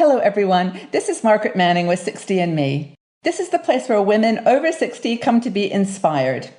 Hello, everyone. This is Margaret Manning with 60 and Me. This is the place where women over 60 come to be inspired.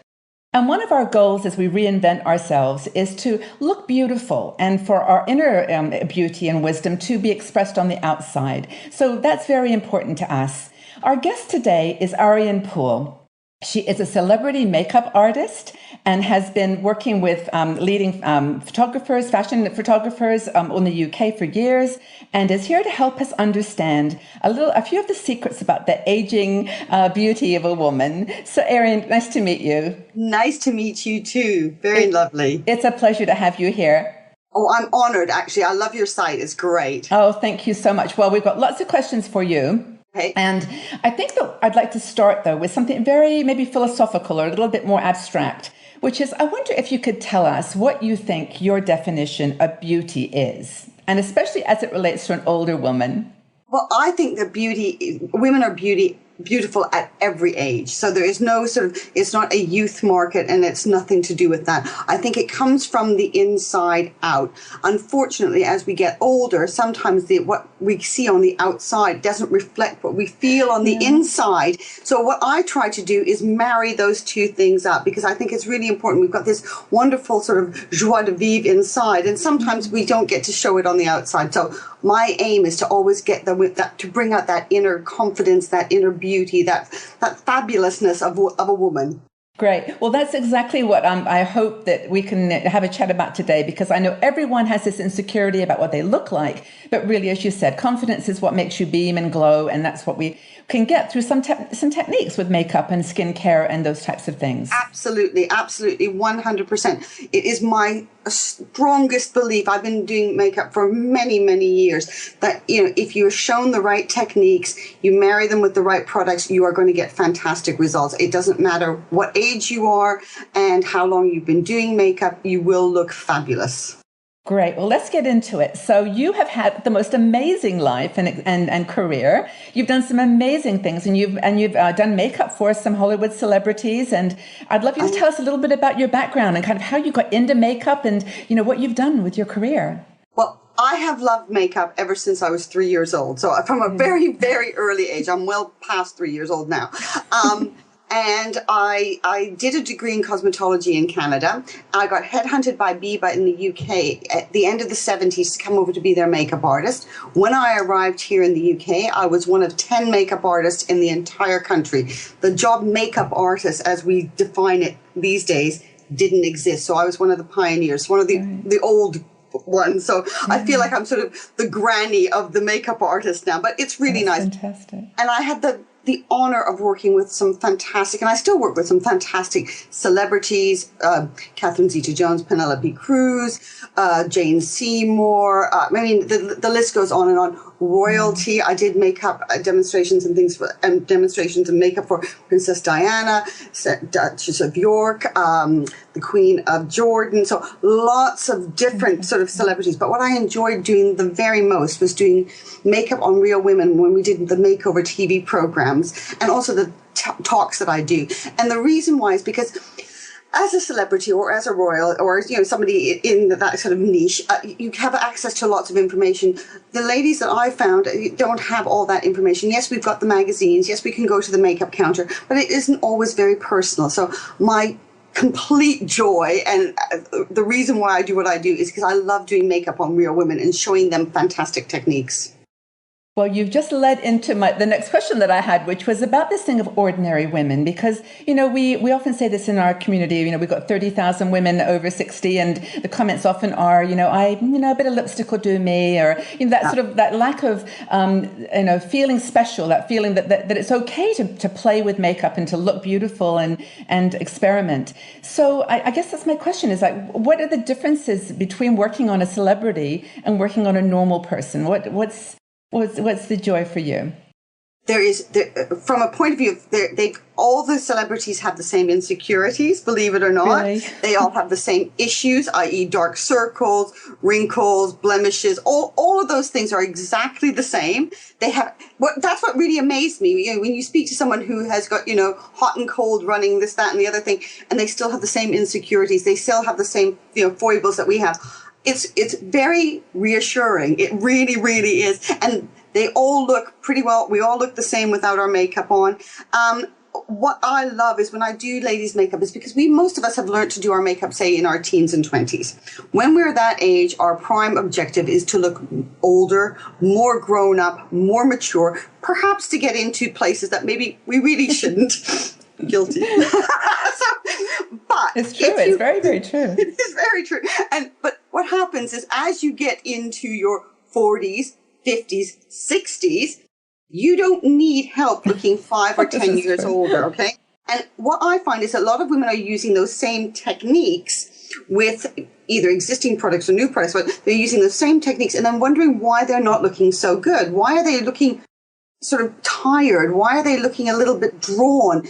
And one of our goals as we reinvent ourselves is to look beautiful and for our inner beauty and wisdom to be expressed on the outside. So that's very important to us. Our guest today is Ariane Poole. She is a celebrity makeup artist and has been working with leading photographers, fashion photographers in the UK for years, and is here to help us understand a few of the secrets about the aging beauty of a woman. So, Ariane, nice to meet you. Nice to meet you too. Very lovely. It's a pleasure to have you here. Oh, I'm honored, actually. I love your site. It's great. Oh, thank you so much. Well, we've got lots of questions for you. Okay. And I think that I'd like to start, though, with something very maybe philosophical or a little bit more abstract, which is I wonder if you could tell us what you think your definition of beauty is, and especially as it relates to an older woman. Well, I think that women are beautiful at every age. So there is no it's not a youth market, and it's nothing to do with that. I think it comes from the inside out. Unfortunately, as we get older, sometimes what we see on the outside doesn't reflect what we feel on the inside. So what I try to do is marry those two things up, because I think it's really important. We've got this wonderful sort of joie de vivre inside, and sometimes we don't get to show it on the outside. So my aim is to always get to bring out that inner confidence, that inner beauty, that fabulousness of a woman. Great. Well, that's exactly what I hope that we can have a chat about today, because I know everyone has this insecurity about what they look like. But really, as you said, confidence is what makes you beam and glow. And that's what we can get through some techniques with makeup and skincare and those types of things. Absolutely. Absolutely. 100%. It is my strongest belief. I've been doing makeup for many, many years, that, if you're shown the right techniques, you marry them with the right products, you are going to get fantastic results. It doesn't matter what age you are and how long you've been doing makeup, you will look fabulous. Great. Well, let's get into it. So you have had the most amazing life and career. You've done some amazing things, and you've done makeup for some Hollywood celebrities. And I'd love you to tell us a little bit about your background and kind of how you got into makeup and, what you've done with your career. Well, I have loved makeup ever since I was 3 years old. So from a very, very early age, I'm well past 3 years old now. And I did a degree in cosmetology in Canada. I got headhunted by Biba in the UK at the end of the 70s to come over to be their makeup artist. When I arrived here in the UK, I was one of 10 makeup artists in the entire country. The job makeup artist, as we define it these days, didn't exist. So I was one of the pioneers, one of the old ones. So I feel like I'm sort of the granny of the makeup artist now, but it's really nice. Fantastic. And I had the honor of working with some fantastic, and I still work with some fantastic celebrities, Catherine Zeta-Jones, Penelope Cruz, Jane Seymour. The list goes on and on. Royalty. I did makeup demonstrations and things demonstrations of makeup for Princess Diana, Duchess of York, the Queen of Jordan. So lots of different sort of celebrities. But what I enjoyed doing the very most was doing makeup on real women when we did the makeover TV programs, and also the talks that I do. And the reason why is because as a celebrity or as a royal or somebody in that sort of niche, you have access to lots of information. The ladies that I found don't have all that information. Yes, we've got the magazines. Yes, we can go to the makeup counter, but it isn't always very personal. So my complete joy and the reason why I do what I do is because I love doing makeup on real women and showing them fantastic techniques. Well, you've just led into the next question that I had, which was about this thing of ordinary women, because, we often say this in our community, we've got 30,000 women over 60, and the comments often are, a bit of lipstick will do me, or, sort of that lack of, feeling special, that feeling that it's okay to play with makeup and to look beautiful and experiment. So I guess that's my question is what are the differences between working on a celebrity and working on a normal person? What's the joy for you? From a point of view, all the celebrities have the same insecurities, believe it or not. Really? They all have the same issues, i.e. dark circles, wrinkles, blemishes. All of those things are exactly the same. That's what really amazed me. When you speak to someone who has got, hot and cold running, this, that, and the other thing, and they still have the same insecurities. They still have the same, foibles that we have. It's very reassuring. It really, really is. And They all look pretty well. We all look the same without our makeup on. What I love is when I do ladies' makeup is because most of us have learned to do our makeup, say, in our teens and 20s. When we're that age, our prime objective is to look older, more grown up, more mature, perhaps to get into places that maybe we really shouldn't. Guilty. But it's true. It's very, very true. It is very true. But what happens is as you get into your 40s, 50s, 60s, you don't need help looking 5 or 10 years older, okay? And what I find is a lot of women are using those same techniques with either existing products or new products, but they're using the same techniques and then wondering why they're not looking so good. Why are they looking sort of tired? Why are they looking a little bit drawn?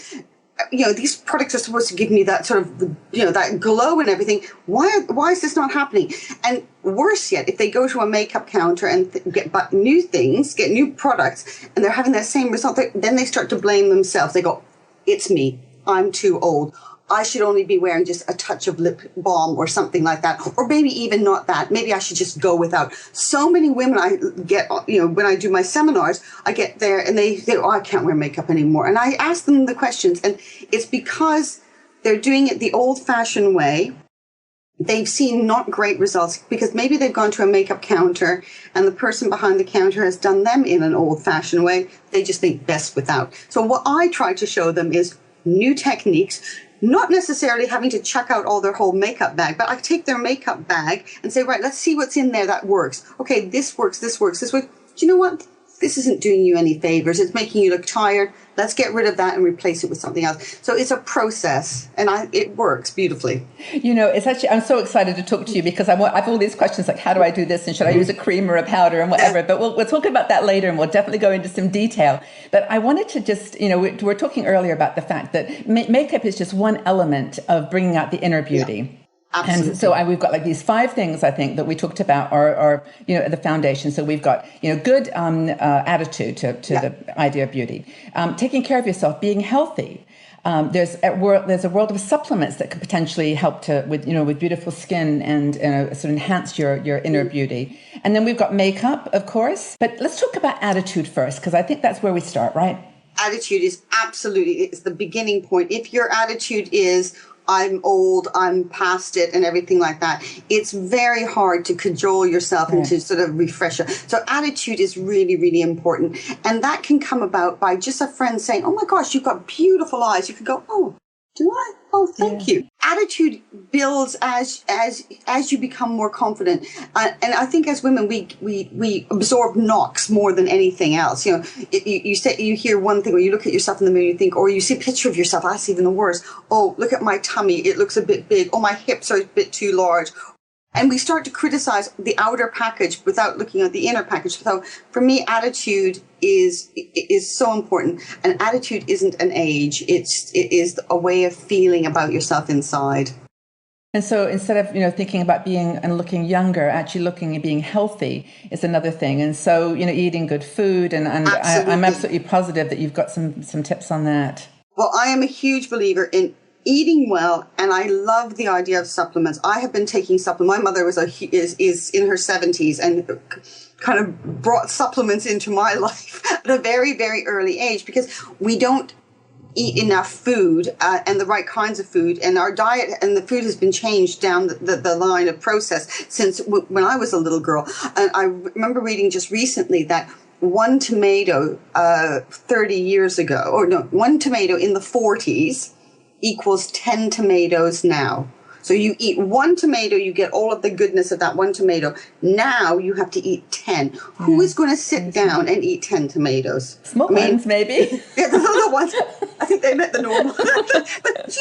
These products are supposed to give me that sort of, that glow and everything. Why is this not happening? And worse yet, if they go to a makeup counter and get new things, get new products, and they're having that same result, then they start to blame themselves. They go, it's me. I'm too old. I should only be wearing just a touch of lip balm or something like that. Or maybe even not that. Maybe I should just go without. So many women I get, when I do my seminars, I get there and they say, oh, I can't wear makeup anymore. And I ask them the questions. And it's because they're doing it the old-fashioned way. They've seen not great results because maybe they've gone to a makeup counter and the person behind the counter has done them in an old-fashioned way. They just think best without. So what I try to show them is new techniques, not necessarily having to check out all their whole makeup bag, but I take their makeup bag and say, right, let's see what's in there that works. Okay, this works, this works, this works. Do you know what? This isn't doing you any favors. It's making you look tired. Let's get rid of that and replace it with something else. So it's a process, and it works beautifully. It's actually, I'm so excited to talk to you because I've all these questions like, how do I do this? And should I use a cream or a powder and whatever? But we'll talk about that later, and we'll definitely go into some detail. But I wanted to just, we're talking earlier about the fact that makeup is just one element of bringing out the inner beauty. Yeah. Absolutely. And so we've got like these 5 things, I think, that we talked about are the foundation. So we've got, good attitude to the idea of beauty, taking care of yourself, being healthy. There's a world of supplements that could potentially help with beautiful skin and sort of enhance your inner beauty. And then we've got makeup, of course. But let's talk about attitude first, because I think that's where we start, right? Attitude is it's the beginning point. If your attitude is, I'm old, I'm past it, and everything like that, it's very hard to cajole yourself and to sort of refresh it. So attitude is really, really important. And that can come about by just a friend saying, oh my gosh, you've got beautiful eyes. You can go, oh, do I? Oh, thank you. Attitude builds as you become more confident. And I think as women, we absorb knocks more than anything else. You hear one thing, or you look at yourself in the mirror, you think, or you see a picture of yourself. That's even the worst. Oh, look at my tummy. It looks a bit big. Oh, my hips are a bit too large. And we start to criticize the outer package without looking at the inner package. So for me, attitude is so important. And attitude isn't an age. It is a way of feeling about yourself inside. And so instead of, thinking about being and looking younger, actually looking and being healthy is another thing. And so, eating good food. And I'm absolutely positive that you've got some tips on that. Well, I am a huge believer in eating well, and I love the idea of supplements. I have been taking supplements. My mother is in her 70s and kind of brought supplements into my life at a very, very early age because we don't eat enough food and the right kinds of food, and our diet and the food has been changed down the line of process since when I was a little girl. And I remember reading just recently that one tomato 30 years ago, one tomato in the 40s equals 10 tomatoes now. So you eat one tomato, you get all of the goodness of that one tomato. Now you have to eat 10. Who is going to sit down and eat 10 tomatoes? Small ones, maybe. Yeah, the little ones. I think they meant the normal. But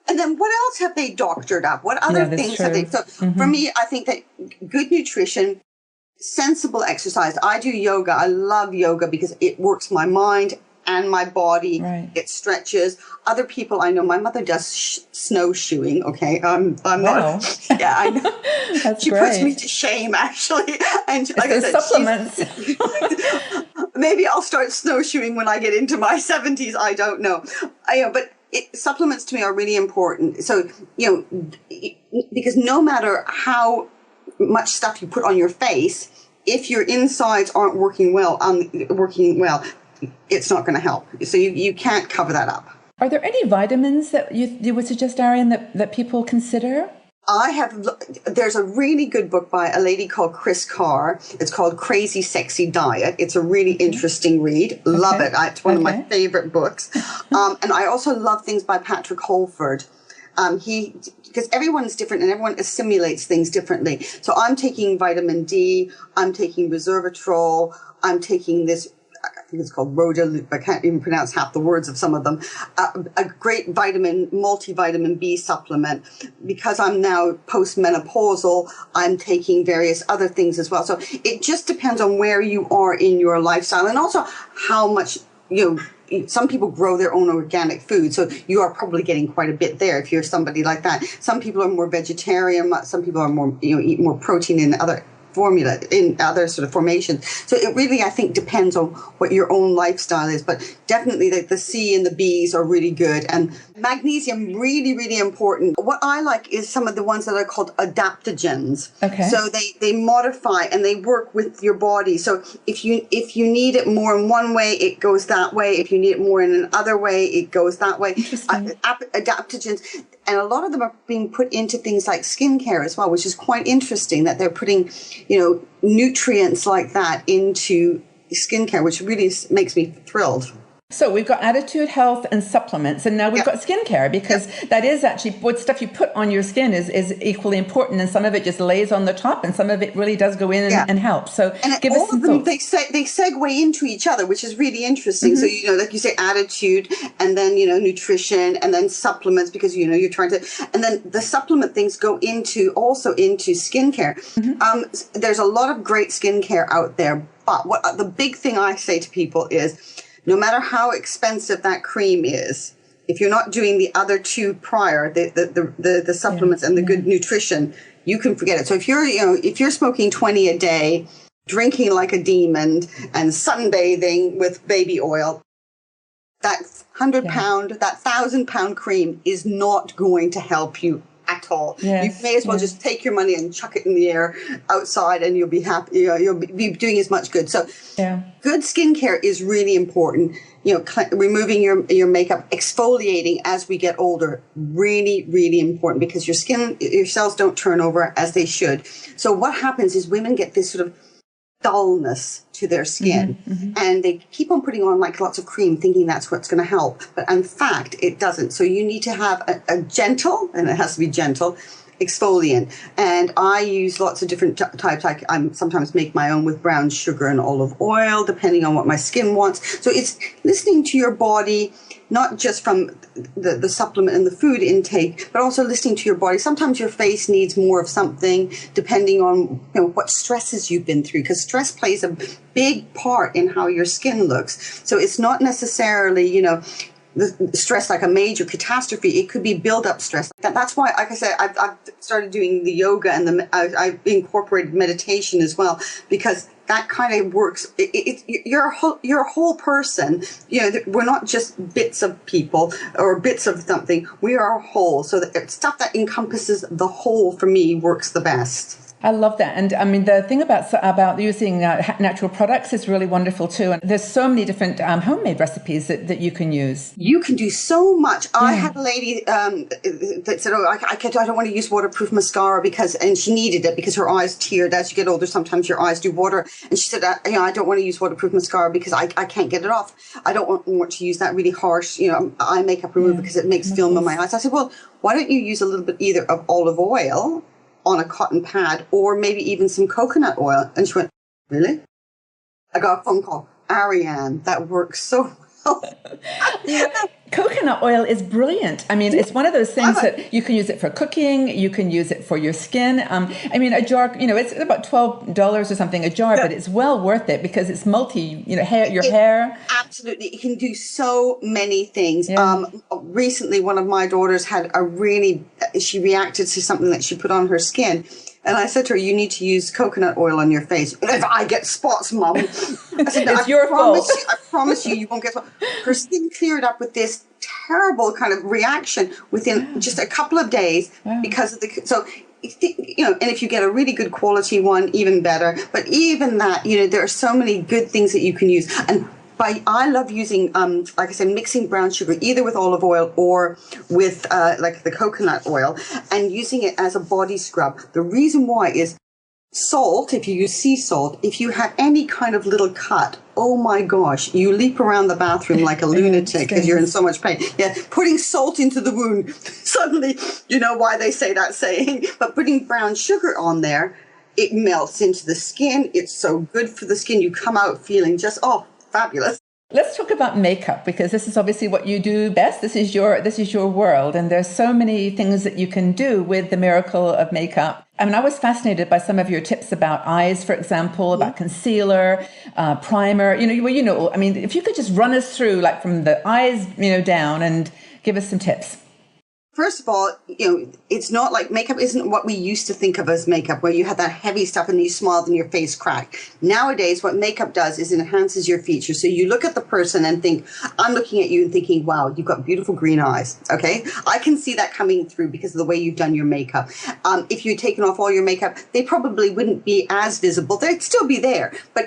and then what else have they doctored up? What other things have they? So for me, I think that good nutrition, sensible exercise. I do yoga. I love yoga because it works my mind and my body. Right. It stretches. Other people I know, my mother does snowshoeing. Okay, I'm not. Yeah, I know. That's she great. puts me to shame, actually. And like I said, supplements. Maybe I'll start snowshoeing when I get into my 70s. I don't know. But supplements to me are really important. So because no matter how much stuff you put on your face, if your insides aren't working well, it's not going to help. So you can't cover that up. Are there any vitamins that you would suggest, Ariane, that people consider? There's a really good book by a lady called Chris Carr. It's called Crazy Sexy Diet. It's a really interesting read. Love it. It's one of my favorite books. And I also love things by Patrick Holford. Because everyone's different and everyone assimilates things differently. So I'm taking vitamin D, I'm taking resveratrol, I'm taking this, I think it's called Rhodaloop. I can't even pronounce half the words of some of them. A great multivitamin B supplement. Because I'm now postmenopausal, I'm taking various other things as well. So it just depends on where you are in your lifestyle and also how much, some people grow their own organic food, so you are probably getting quite a bit there if you're somebody like that. Some people are more vegetarian, some people are more, eat more protein in other sort of formations. So it really, I think, depends on what your own lifestyle is. But definitely the C and the Bs are really good. And magnesium, really, really important. What I like is some of the ones that are called adaptogens. Okay. So they modify and they work with your body. So if you need it more in one way, it goes that way. If you need it more in another way, it goes that way. Adaptogens. And a lot of them are being put into things like skincare as well, which is quite interesting that they're putting, nutrients like that into skincare, which really makes me thrilled. So we've got attitude, health, and supplements, and now we've got skincare, because that is actually what stuff you put on your skin is equally important, and some of it just lays on the top, and some of it really does go in and help. So give us some thoughts. They segue into each other, which is really interesting. So like you say, attitude, and then nutrition, and then supplements, because you're trying to, and then the supplement things go into skincare. There's a lot of great skincare out there, but the big thing I say to people is, no matter how expensive that cream is, if you're not doing the other two prior, the supplements and the good nutrition, you can forget it. So if you're smoking 20 a day, drinking like a demon, and sunbathing with baby oil, that 100-pound, that 1,000-pound cream is not going to help you at all. You may as well just take your money and chuck it in the air outside, and you'll be happy. You'll be doing as much good. So, good skincare is really important. Removing your makeup, exfoliating as we get older, really, really important, because your cells don't turn over as they should. So what happens is women get this sort of dullness to their skin, and they keep on putting on like lots of cream thinking that's what's going to help, but in fact it doesn't. So you need to have a gentle, and it has to be gentle, exfoliant. And I use lots of different types. I sometimes make my own with brown sugar and olive oil, depending on what my skin wants. So it's listening to your body, not just from the supplement and the food intake, but also listening to your body. Sometimes your face needs more of something, depending on what stresses you've been through, because stress plays a big part in how your skin looks. So it's not necessarily, the stress like a major catastrophe. It could be build-up stress. That's why, like I said, I've started doing the yoga, and I've incorporated meditation as well, because that kind of works. You're a whole person. We're not just bits of people or bits of something. We are a whole. So the stuff that encompasses the whole, for me, works the best. I love that. And I mean, the thing about using natural products is really wonderful too. And there's so many different homemade recipes that you can use. You can do so much. I had a lady that said, I don't want to use waterproof mascara and she needed it because her eyes teared. As you get older, sometimes your eyes do water. And she said, I don't want to use waterproof mascara because I can't get it off. I don't want to use that really harsh, eye makeup remover because it makes film in my eyes. I said, well, why don't you use a little bit either of olive oil on a cotton pad, or maybe even some coconut oil? And she went, really? I got a phone call. Ariane, that works so well. Coconut oil is brilliant. I mean, it's one of those things that you can use it for cooking. You can use it for your skin. I mean, a jar, it's about $12 or something a jar, but it's well worth it because it's hair. Absolutely. It can do so many things. Yeah. Recently, one of my daughters had she reacted to something that she put on her skin. And I said to her, you need to use coconut oil on your face. If I get spots, Mum. I said, no, it's your fault. I promise you won't get spots. Her skin cleared up with this terrible kind of reaction within just a couple of days because of so and if you get a really good quality one, even better. But even that, there are so many good things that you can use. And I love using, like I said, mixing brown sugar either with olive oil or with like the coconut oil, and using it as a body scrub. The reason why is salt. If you use sea salt, if you have any kind of little cut, oh my gosh, you leap around the bathroom like a lunatic because you're in so much pain. Yeah, putting salt into the wound, suddenly you know why they say that saying. But putting brown sugar on there, it melts into the skin. It's so good for the skin. You come out feeling just, fabulous. Let's talk about makeup, because this is obviously what you do best. This is your world, and there's so many things that you can do with the miracle of makeup. I mean, I was fascinated by some of your tips about eyes, for example, about concealer, primer. I mean, if you could just run us through, like from the eyes, down, and give us some tips. First of all, it's not like makeup isn't what we used to think of as makeup, where you had that heavy stuff and you smiled and your face cracked. Nowadays, what makeup does is it enhances your features. So you look at the person and think, I'm looking at you and thinking, wow, you've got beautiful green eyes. Okay. I can see that coming through because of the way you've done your makeup. If you'd taken off all your makeup, they probably wouldn't be as visible. They'd still be there, but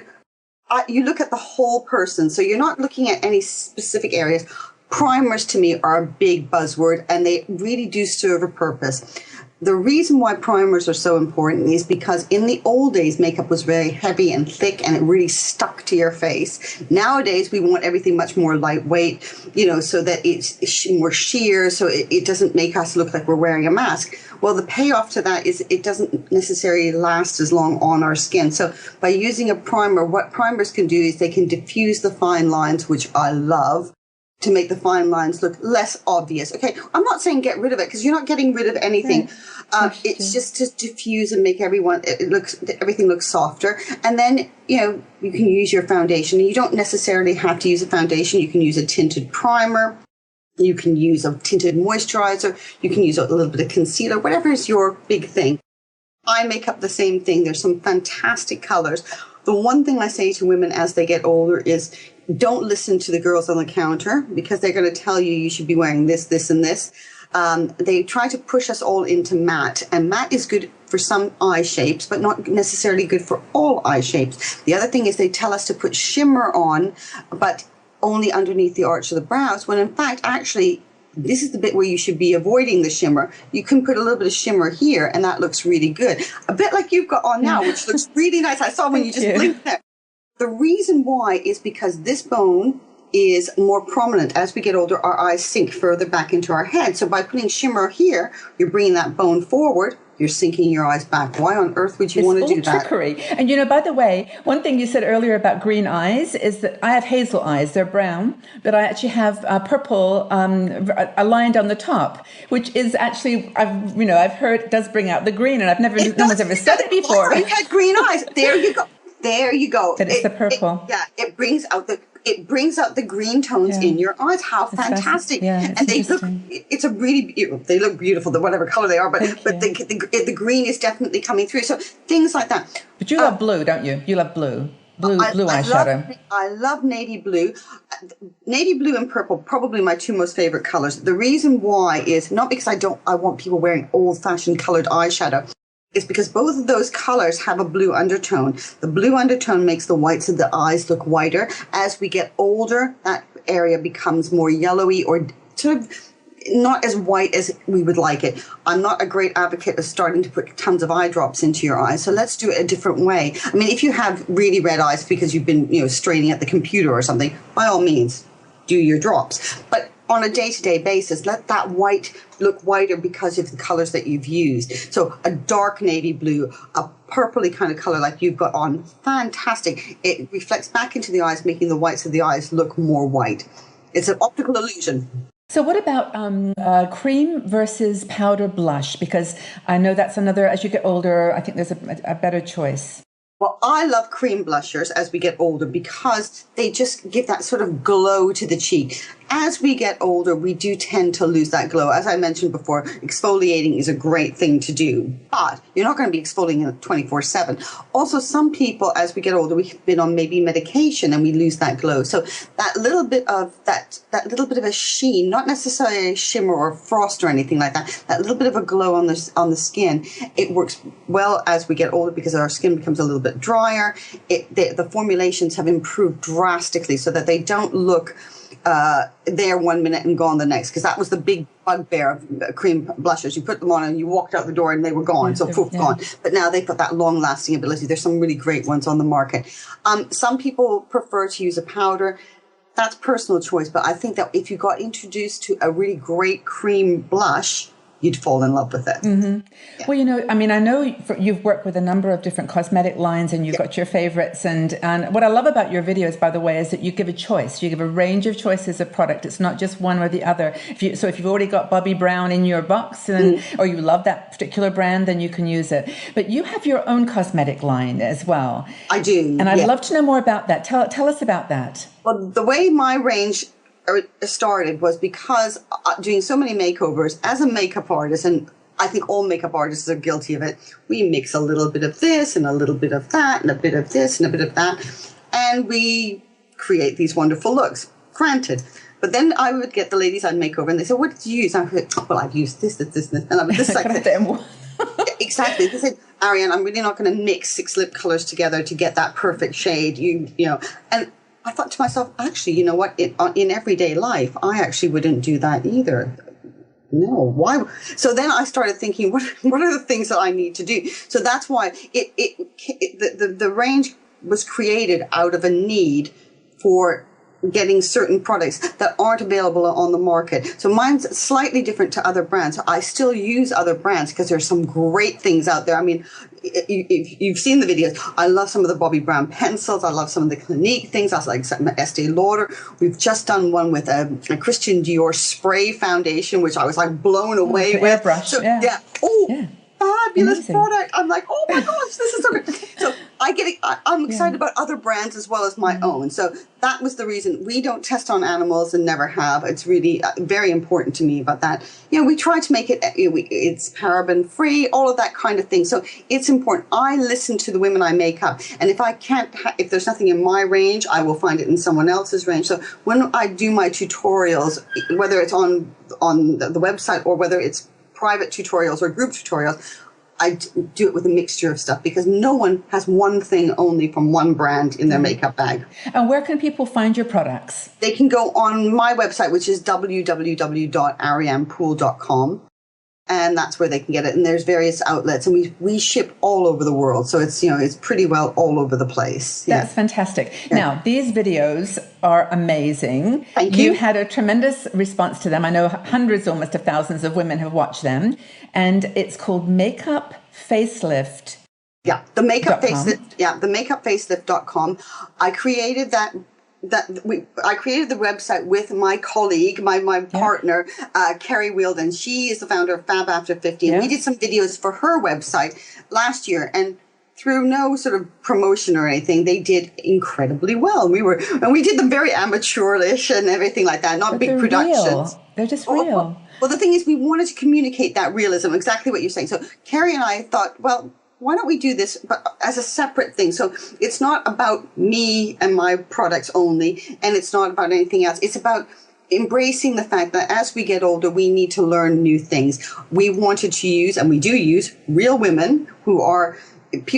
you look at the whole person. So you're not looking at any specific areas. Primers to me are a big buzzword, and they really do serve a purpose. The reason why primers are so important is because in the old days, makeup was very heavy and thick and it really stuck to your face. Nowadays, we want everything much more lightweight, so that it's more sheer, so it doesn't make us look like we're wearing a mask. Well, the payoff to that is it doesn't necessarily last as long on our skin. So by using a primer, what primers can do is they can diffuse the fine lines, which I love, to make the fine lines look less obvious. Okay, I'm not saying get rid of it, because you're not getting rid of anything. It's just to diffuse and make everything looks softer. And then, you can use your foundation. You don't necessarily have to use a foundation. You can use a tinted primer. You can use a tinted moisturizer. You can use a little bit of concealer, whatever is your big thing. Eye makeup, the same thing. There's some fantastic colors. The one thing I say to women as they get older is, don't listen to the girls on the counter, because they're going to tell you should be wearing this, this, and this. They try to push us all into matte, and matte is good for some eye shapes, but not necessarily good for all eye shapes. The other thing is they tell us to put shimmer on, but only underneath the arch of the brows, when in fact, actually, this is the bit where you should be avoiding the shimmer. You can put a little bit of shimmer here, and that looks really good. A bit like you've got on now, which looks really nice. I saw when you just blinked there. The reason why is because this bone is more prominent. As we get older, our eyes sink further back into our head. So by putting shimmer here, you're bringing that bone forward. You're sinking your eyes back. Why on earth would you want to do that? It's all trickery. And by the way, one thing you said earlier about green eyes is that I have hazel eyes. They're brown, but I actually have purple aligned on the top, which is actually, I've heard does bring out the green, and no one's ever said it before. You had green eyes. There you go. There you go. That it's the purple. It brings out the green tones in your eyes. How fantastic! Yeah, and they look. They look beautiful. Whatever color they are, but the green is definitely coming through. So things like that. But you love blue, don't you? You love blue. Blue eyeshadow. I love navy blue. Navy blue and purple, probably my two most favorite colors. The reason why is not because I want people wearing old-fashioned colored eyeshadow. It's because both of those colors have a blue undertone. The blue undertone makes the whites of the eyes look whiter. As we get older, that area becomes more yellowy or sort of not as white as we would like it. I'm not a great advocate of starting to put tons of eye drops into your eyes, so let's do it a different way. I mean, if you have really red eyes because you've been, straining at the computer or something, by all means, do your drops. But on a day-to-day basis, let that white look whiter because of the colors that you've used. So a dark navy blue, a purpley kind of color like you've got on, fantastic. It reflects back into the eyes, making the whites of the eyes look more white. It's an optical illusion. So what about cream versus powder blush? Because I know that's another, as you get older, I think there's a better choice. Well, I love cream blushers as we get older because they just give that sort of glow to the cheek. as we get older, we do tend to lose that glow. As I mentioned before, exfoliating is a great thing to do, but you're not going to be exfoliating 24/7. Also, some people, as we get older, we've been on maybe medication and we lose that glow. So that little bit of that little bit of a sheen, not necessarily a shimmer or frost or anything like that, that little bit of a glow on the skin, it works well as we get older because our skin becomes a little bit drier. The formulations have improved drastically so that they don't look there 1 minute and gone the next, because that was the big bugbear of cream blushes. You put them on and you walked out the door and they were gone, so poof, gone. But now they've got that long-lasting ability. There's some really great ones on the market. Some people prefer to use a powder. That's personal choice, but I think that if you got introduced to a really great cream blush, you'd fall in love with it. Mm-hmm. Yeah. Well, you know, I mean, I know you've worked with a number of different cosmetic lines and you've got your favorites. And what I love about your videos, by the way, is that you give a choice. You give a range of choices of product. It's not just one or the other. So if you've already got Bobbi Brown in your box or you love that particular brand, then you can use it. But you have your own cosmetic line as well. I do. And I'd love to know more about that. Tell us about that. Well, the way my range started was because doing so many makeovers as a makeup artist, and I think all makeup artists are guilty of it. We mix a little bit of this and a little bit of that and a bit of this and a bit of that, and we create these wonderful looks. Granted. But then I would get the ladies I'd make over and they said, what did you use? I would go, well, I've used this, and I would just like exactly. They said, Ariane, I'm really not going to mix 6 lip colors together to get that perfect shade. You know, and I thought to myself, actually, you know what? In everyday life, I actually wouldn't do that either. No, why? So then I started thinking, what are the things that I need to do? So that's why the range was created out of a need for getting certain products that aren't available on the market. So mine's slightly different to other brands. I still use other brands because there's some great things out there. I mean, if you've seen the videos, I love some of the Bobbi Brown pencils. I love some of the Clinique things. I like some Estee Lauder. We've just done one with a Christian Dior spray foundation, which I was like blown away with. Airbrush, so, yeah. Fabulous Amazing. Product. I'm like, oh my gosh, this is so good. So I'm excited about other brands as well as my own. So that was the reason. We don't test on animals and never have. It's really very important to me about that. You know, we try to make it, it's paraben free, all of that kind of thing. So it's important. I listen to the women I make up. And if I can't, if there's nothing in my range, I will find it in someone else's range. So when I do my tutorials, whether it's on the website or whether it's private tutorials or group tutorials, I do it with a mixture of stuff because no one has one thing only from one brand in their makeup bag. And where can people find your products? They can go on my website, which is www.arianepool.com. And that's where they can get it. And there's various outlets, and we ship all over the world. So it's, it's pretty well all over the place. That's fantastic. Yeah. Now, these videos are amazing. Thank you. You've had a tremendous response to them. I know hundreds, almost of thousands of women have watched them. And it's called Makeup Facelift. Yeah, the Makeup Facelift. Yeah, the makeupfacelift.com. I created I created the website with my colleague, my partner, Carrie Wielden. She is the founder of Fab After 50. And we did some videos for her website last year. And through no sort of promotion or anything, they did incredibly well. We did them very amateurish and everything like that, not big productions. Real. They're just real. Well, the thing is, we wanted to communicate that realism, exactly what you're saying. So Carrie and I thought, well, why don't we do this but as a separate thing? So it's not about me and my products only, and it's not about anything else. It's about embracing the fact that as we get older, we need to learn new things. We wanted to use, and we do use, real women who are,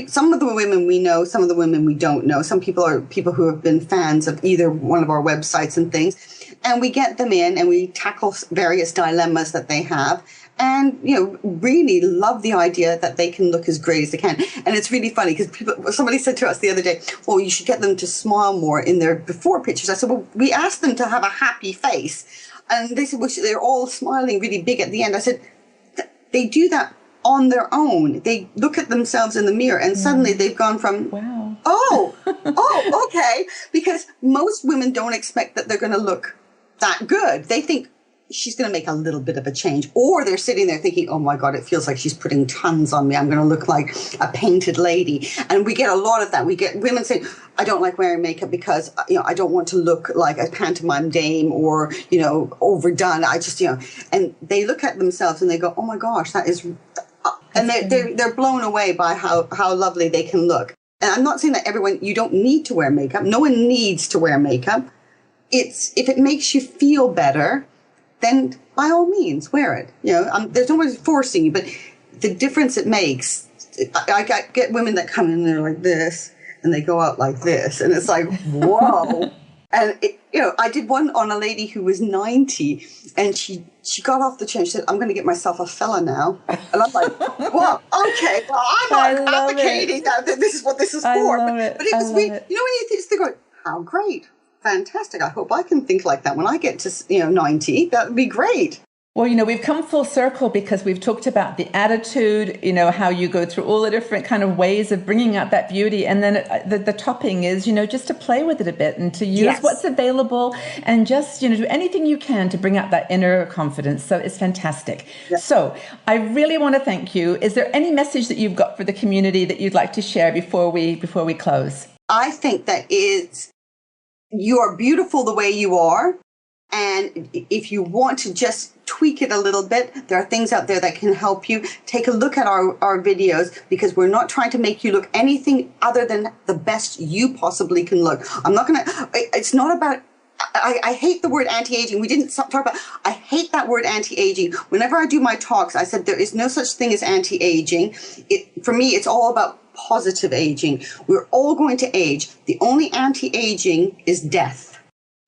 some of the women we know, some of the women we don't know. Some people are people who have been fans of either one of our websites and things. And we get them in and we tackle various dilemmas that they have. And, really love the idea that they can look as great as they can. And it's really funny because somebody said to us the other day, well, you should get them to smile more in their before pictures. I said, well, we asked them to have a happy face. And they said, well, they're all smiling really big at the end. I said, they do that on their own. They look at themselves in the mirror and suddenly they've gone from, wow, okay. Because most women don't expect that they're going to look that good. They think, she's going to make a little bit of a change. Or they're sitting there thinking, oh my God, it feels like she's putting tons on me. I'm going to look like a painted lady. And we get a lot of that. We get women saying, I don't like wearing makeup because, I don't want to look like a pantomime dame or, overdone. I just, and they look at themselves and they go, oh my gosh, that is, and they're blown away by how lovely they can look. And I'm not saying that you don't need to wear makeup. No one needs to wear makeup. If it makes you feel better, then by all means, wear it. There's no one forcing you, but the difference it makes, I get women that come in there like this, and they go out like this, and it's like, whoa. And, I did one on a lady who was 90, and she got off the chair and she said, I'm going to get myself a fella now. And I'm like, well, okay, well, I'm not advocating that this is what this is for. But it was weird. When you think, going, how great. Fantastic. I hope I can think like that when I get to 90. That would be great. Well, we've come full circle because we've talked about the attitude, how you go through all the different kind of ways of bringing out that beauty. And then the topping is, just to play with it a bit and to use what's available and just, do anything you can to bring out that inner confidence. So it's fantastic. Yep. So I really want to thank you. Is there any message that you've got for the community that you'd like to share before we close? I think that you are beautiful the way you are. And if you want to just tweak it a little bit, there are things out there that can help you. Take a look at our videos, because we're not trying to make you look anything other than the best you possibly can look. It's not about, I hate the word anti-aging. We didn't talk about, I hate that word anti-aging. Whenever I do my talks, I said there is no such thing as anti-aging. For me, it's all about positive aging. We're all going to age. The only anti-aging is death.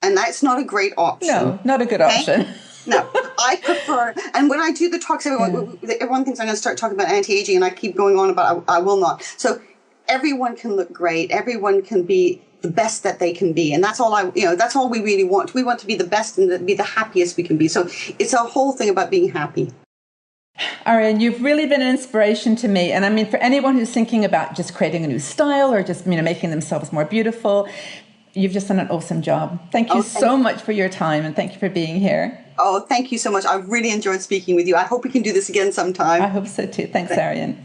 And that's not a great option. No, not a good option. No, I prefer, and when I do the talks, everyone thinks I'm going to start talking about anti-aging, and I keep going on about I will not. So everyone can look great. Everyone can be the best that they can be. And that's all that's all we really want. We want to be the best and be the happiest we can be. So it's a whole thing about being happy. Ariane, you've really been an inspiration to me. And I mean, for anyone who's thinking about just creating a new style or just, making themselves more beautiful, you've just done an awesome job. Thank you so much for your time, and thank you for being here. Oh, thank you so much. I've really enjoyed speaking with you. I hope we can do this again sometime. I hope so too. Thanks, Ariane.